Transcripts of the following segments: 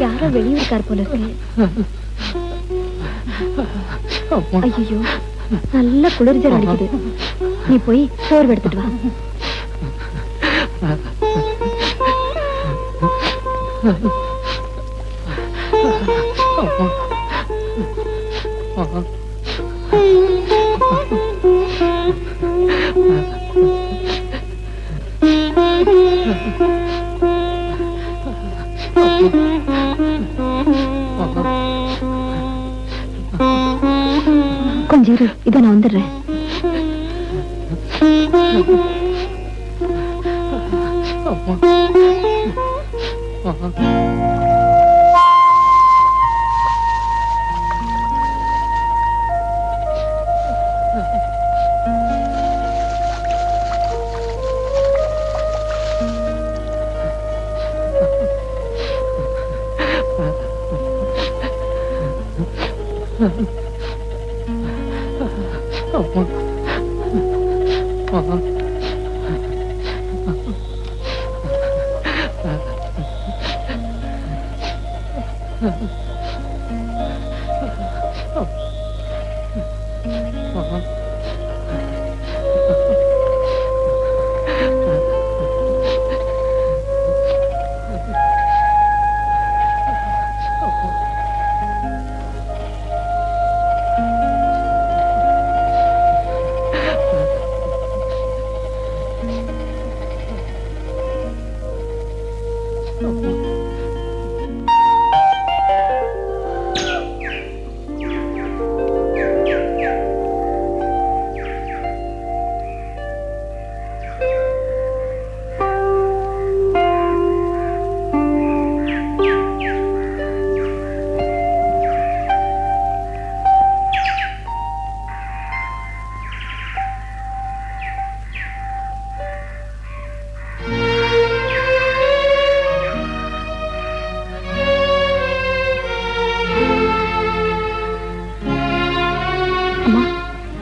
யாரோ வெளியிருக்கார் போல இருக்கு. ஐயோ, நல்ல குளிர்ஜல் அடிக்குது. நீ போய் சோறு எடுத்துட்டு வா. கொஞ்சம் இரு, இதை நான் வந்துடுறேன்.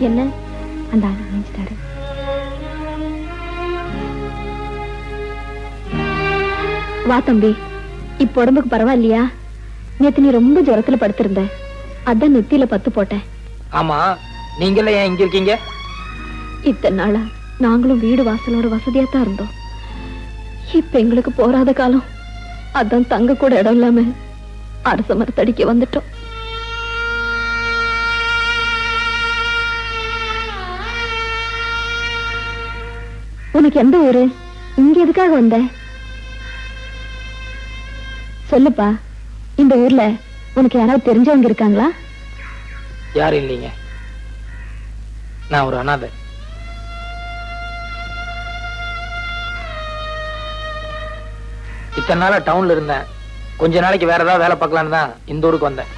என்ன அந்த ஆளு நினைச்சிட்டாரு. வா தம்பி, இப்ப உடம்புக்கு பரவாயில்லையா? நேத்து நீ ரொம்ப ஜுரத்துல படுத்திருந்த, அதான் நெத்தியில பத்து போட்டேன். ஆமா, நீங்களே ஏன் இங்க இருக்கீங்க? இத்தனை நாளா நாங்களும் வீடு வாசலோட வசதியா தான் இருந்தோம். இப்ப எங்களுக்கு போராத காலம், அதான் தங்க கூட இடம் இல்லாம அரச மரத்தடிக்க வந்துட்டோம். உனக்கு எந்த ஊரு? இங்க எதுக்காக வந்த? சொல்லுப்பா. இந்த ஊர்ல உனக்கு யாராவது தெரிஞ்சவங்க இருக்காங்களா? யாரும் இல்லைங்க, நான் ஒரு அனாதை. இத்தனை நாளா டவுன்ல இருந்தேன், கொஞ்ச நாளைக்கு வேற ஏதாவது வேலை பார்க்கலான்னு தான் இந்த ஊருக்கு வந்தேன்.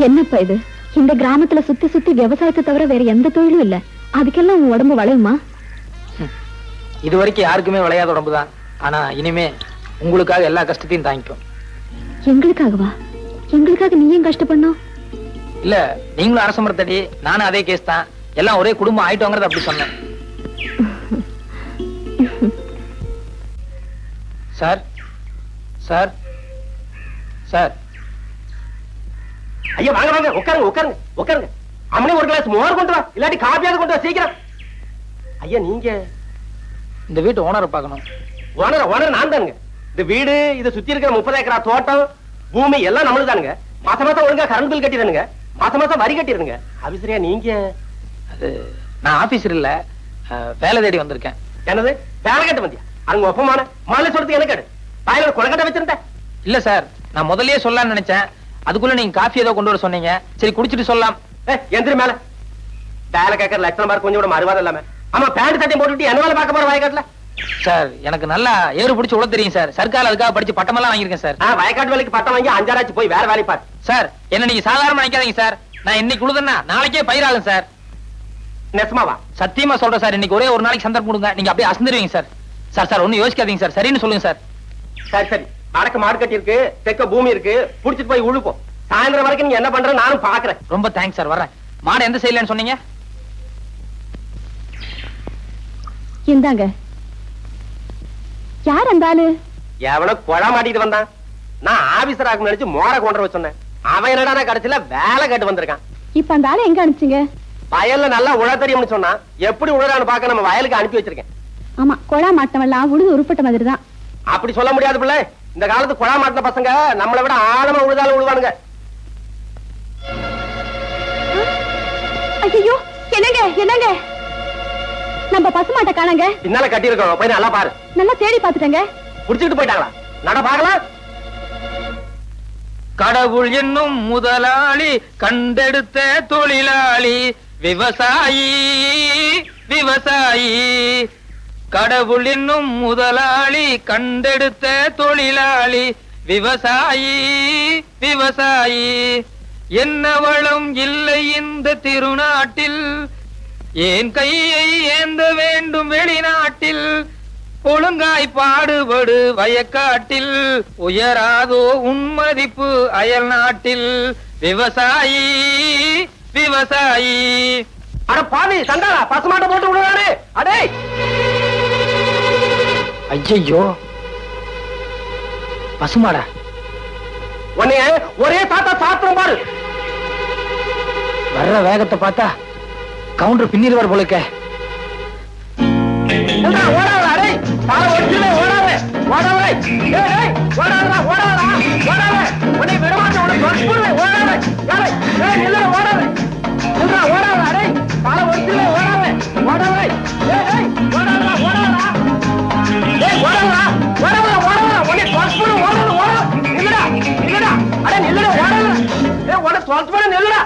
என்னப்பா இது? இந்த கிராமத்துல சுத்தி சுத்தி விவசாயத்தை தவிர வேற எந்த தொழிலும் இல்ல, அதுக்கெல்லாம் உன் உடம்பு வளையுமா? இது வரைக்கும் யாருக்குமே விளையாத உடம்புதான், ஆனா இனிமே உங்களுக்காக எல்லா கஷ்டத்தையும் தாங்கிக்கும். எங்களுக்காகவா? எங்களுக்காக நீ ஏன் கஷ்டப்படணும்? இல்ல, நீங்களும் அரச மரத்தடி, நானும் அதே கேஸ் தான், எல்லாம் ஒரே குடும்பம் ஆயிட்டோங்கிறத அப்படி சொன்னேன். Sir sir sir. ஐயா வாங்க வாங்க, உட்காருங்க உட்காருங்க உட்காருங்க. அம்மனே ஒரு கிளாஸ் மோர் கொண்டு வா, இல்லாட்டி காப்பியாவது கொண்டு வா சீக்கிரம். ஐயா நீங்க இந்த வீட்டு ஓனரை பார்க்கணும். ஓனர் நான் தானுங்க. இந்த வீடு, இதை சுத்தி இருக்கிற 30 ஏக்கரா தோட்டம், பூமி எல்லாம் நம்மளுக்கு தானுங்க. மாசம் மாசம் ஒழுங்கா கரண்ட் பில் கட்டிடுங்க, மாசம் மாசம் வரி கட்டிடுங்க. ஆபீசரியா நீங்க? அது நான் ஆபீசர் இல்ல, வேலை தேடி வந்திருக்கேன். என்னது வேலை கட்ட வந்தியா? அங்க ஒப்பமான மாலை சொல்றதுக்கு எனக்கு வாயில கொலக்கட்டை வச்சிருந்தேன். இல்ல சார், நான் முதல்லயே சொல்லலாம்னு நினைச்சேன், அதுக்குள்ள நீங்க காஃபி ஏதோ கொண்டு வர சொன்னீங்க, சரி குடிச்சிட்டு சொல்லலாம். எந்திரி மேல. வேலை கேட்கற லட்சணம் பாரு, கொஞ்சம் கூட மறுவாதம் இல்லாம. ஆமா, பேண்ட் சட்டையும் போட்டுட்டு என்ன வேலை பார்க்க போற வயக்காட்டுல? சார் எனக்கு நல்லா ஏறு பிடிச்சு உள்ள தெரியும் சார், சர்க்கார் அதுக்காக படிச்சு பட்டமெல்லாம் வாங்கியிருக்கேன் சார். வயக்காட்டு வேலைக்கு பட்டம் வாங்கி 5 ஆச்சு, போய் வேற வேலை பாரு. சார் என்ன நீங்க சாதாரணமா நினைக்காதீங்க சார், நான் இன்னைக்கு உழுதுன்னா நாளைக்கே பயிராகும் சார். நெசமாவா? சத்தியமா சொல்றேன் சார், இன்னைக்கு ஒரே ஒரு நாளைக்கு சந்தர்ப்பம் கொடுங்க, நீங்க அப்படியே அசந்துருவீங்க சார். சார் சார் ஒன்னும் யோசிக்காதீங்க சார், சரின்னு சொல்லுங்க சார். சரி சரி, அடக்க மாடு கட்டி இருக்கு, தெக்க பூமி இருக்கு, புடிச்சிட்டு போய் உழுப்போம். சாயந்தரம் வரைக்கும் நீங்க என்ன பண்ற நானும் பாக்குறேன். ரொம்ப தேங்க்ஸ் சார், வரேன். மாடு எந்த சைடுலன்னு சொன்னீங்க? இந்தாங்க. யார் அந்த ஆளு? எவனோ கொழா மாட்டிட்டு வந்தான். நான் ஆபீசர் ஆகும் நினைச்சு மோர கொண்டு வர சொன்னேன். அவன் என்னடா கடைசியில வேலை கேட்டு வந்திருக்கான். இப்ப அந்த ஆளு எங்க அனுப்பிச்சீங்க? வயல்ல நல்லா உழ தெரியும்னு சொன்னா, எப்படி உழறான்னு பாக்க நம்ம வயலுக்கு அனுப்பி வச்சிருக்கேன். ஆமா, கொழா மாட்டவெல்லாம் உழுது உருப்பட்ட மாதிரி தான். அப்படி சொல்ல முடியாது பிள்ளை. இந்த காலத்து கொழா மாட்டின பசங்க நம்மளை விட ஆழமா உழுதாலும் உழுவானுங்க. ஐயோ, என்னங்க என்னங்க, நம்ம பசுமாட்டை காணங்க. பின்னால கட்டி இருக்கோம், போய் நல்லா பாரு. நல்லா தேடி பாத்துட்டேங்க. புடிச்சுட்டு போயிட்டாங்களா? நட பாக்கலாம். கடவுள் என்னும் முதலாளி, கண்டெடுத்த தொழிலாளி, விவசாயி விவசாயி. கடவுள் என்னும் முதலாளி, கண்டெடுத்த தொழிலாளி, விவசாயி விவசாயி. என்ன வளம் இல்லை இந்த திருநாட்டில், ஏன் கையை ஏந்த வேண்டும் வெளிநாட்டில். ஒழுங்காய் பாடுபடு வயக்காட்டில், உயராதோ உன்மதிப்பு அயல் நாட்டில். விவசாயி விவசாயி. அட பாவி சண்டாளா, பசுமாட்டை போட்டு விடுறானே. அடே ஐயோ, பசுமாடா? உன்னைய ஒரே சாத்தா சாத்திரம் பாரு. வர்ற வேகத்தை பார்த்தா கவுண்டர் பின்னிடுவார் போலுக்க. ஓடாத அடே, பால ஒடிச்சுலே ஓடாத ஓடாத. ஏய் ஏய், ஓடாதடா ஓடாதடா ஓடாத. உன்னை விடமாட்டேன், உன்னை கொல்லுவேன். ஓடாத ஏய் ஏய், நில்லுடா ஓடாத. நில்லுடா ஓடாத அடே, பால ஒடிச்சுலே ஓடாத ஓடாத. ஏய் ஏய், ஓடாதடா ஓடாதடா. ஏய் ஓடாதடா ஓடாதடா ஓடாத. உன்னை கொல்லுவேன். ஓடாத ஓடாத. நில்லுடா நில்லுடா அடே, நில்லுடா ஓடாத. ஏய் உன்னை கொல்லுவேன், நில்லுடா.